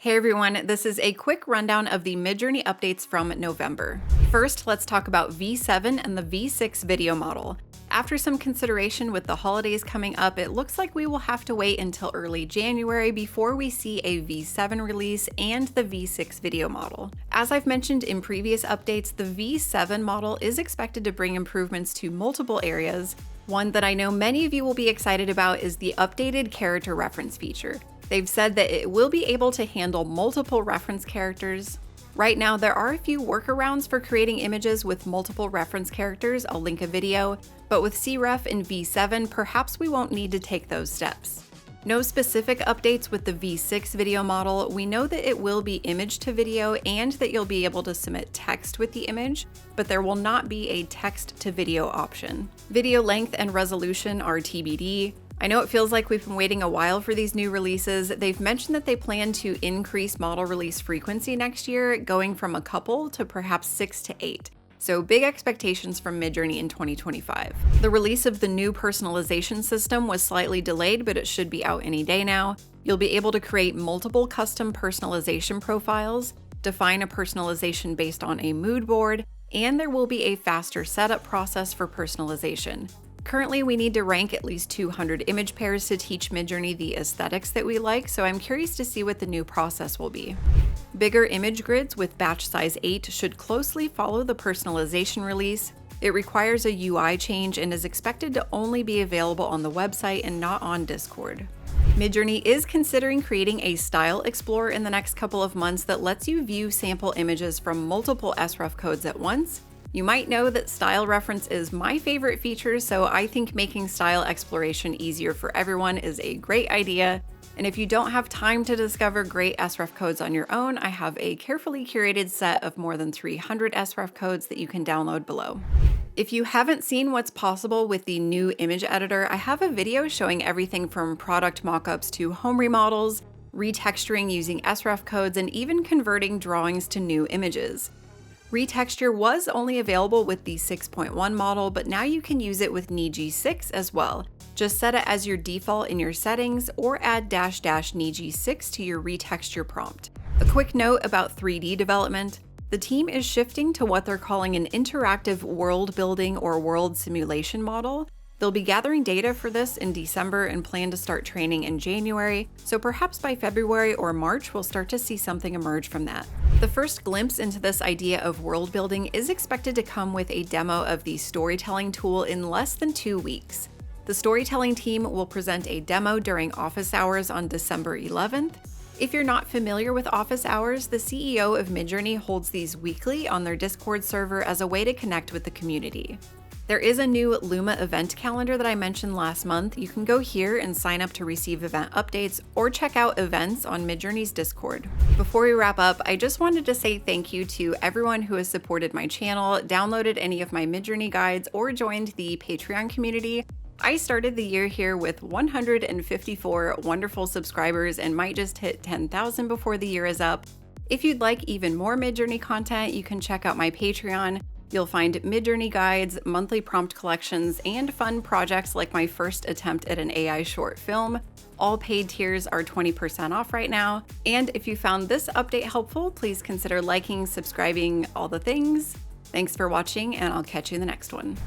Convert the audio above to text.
Hey everyone, this is a quick rundown of the Midjourney updates from November. First, let's talk about V7 and the V6 video model. After some consideration with the holidays coming up, it looks like we will have to wait until early January before we see a V7 release and the V6 video model. As I've mentioned in previous updates, the V7 model is expected to bring improvements to multiple areas. One that I know many of you will be excited about is the updated character reference feature. They've said that it will be able to handle multiple reference characters. Right now, there are a few workarounds for creating images with multiple reference characters. I'll link a video, but with SREF and V7, perhaps we won't need to take those steps. No specific updates with the V6 video model. We know that it will be image to video and that you'll be able to submit text with the image, but there will not be a text to video option. Video length and resolution are TBD. I know it feels like we've been waiting a while for these new releases. They've mentioned that they plan to increase model release frequency next year, going from a couple to perhaps 6 to 8. So big expectations from Midjourney in 2025. The release of the new personalization system was slightly delayed, but it should be out any day now. You'll be able to create multiple custom personalization profiles, define a personalization based on a mood board, and there will be a faster setup process for personalization. Currently, we need to rank at least 200 image pairs to teach Midjourney the aesthetics that we like, so I'm curious to see what the new process will be. Bigger image grids with batch size 8 should closely follow the personalization release. It requires a UI change and is expected to only be available on the website and not on Discord. Midjourney is considering creating a style explorer in the next couple of months that lets you view sample images from multiple SREF codes at once. You might know that style reference is my favorite feature, so I think making style exploration easier for everyone is a great idea. And if you don't have time to discover great SREF codes on your own, I have a carefully curated set of more than 300 SREF codes that you can download below. If you haven't seen what's possible with the new image editor, I have a video showing everything from product mockups to home remodels, retexturing using SREF codes, and even converting drawings to new images. Retexture was only available with the 6.1 model, but now you can use it with Niji 6 as well. Just set it as your default in your settings or add --Niji 6 to your retexture prompt. A quick note about 3D development. The team is shifting to what they're calling an interactive world building or world simulation model. They'll be gathering data for this in December and plan to start training in January, so perhaps by February or March we'll start to see something emerge from that. The first glimpse into this idea of world building is expected to come with a demo of the storytelling tool in less than 2 weeks. The storytelling team will present a demo during office hours on December 11th. If you're not familiar with office hours, the CEO of Midjourney holds these weekly on their Discord server as a way to connect with the community. There is a new Luma event calendar that I mentioned last month. You can go here and sign up to receive event updates or check out events on Midjourney's Discord. Before we wrap up, I just wanted to say thank you to everyone who has supported my channel, downloaded any of my Midjourney guides, or joined the Patreon community. I started the year here with 154 wonderful subscribers and might just hit 10,000 before the year is up. If you'd like even more Midjourney content, you can check out my Patreon. You'll find Midjourney guides, monthly prompt collections, and fun projects like my first attempt at an AI short film. All paid tiers are 20% off right now. And if you found this update helpful, please consider liking, subscribing, all the things. Thanks for watching, and I'll catch you in the next one.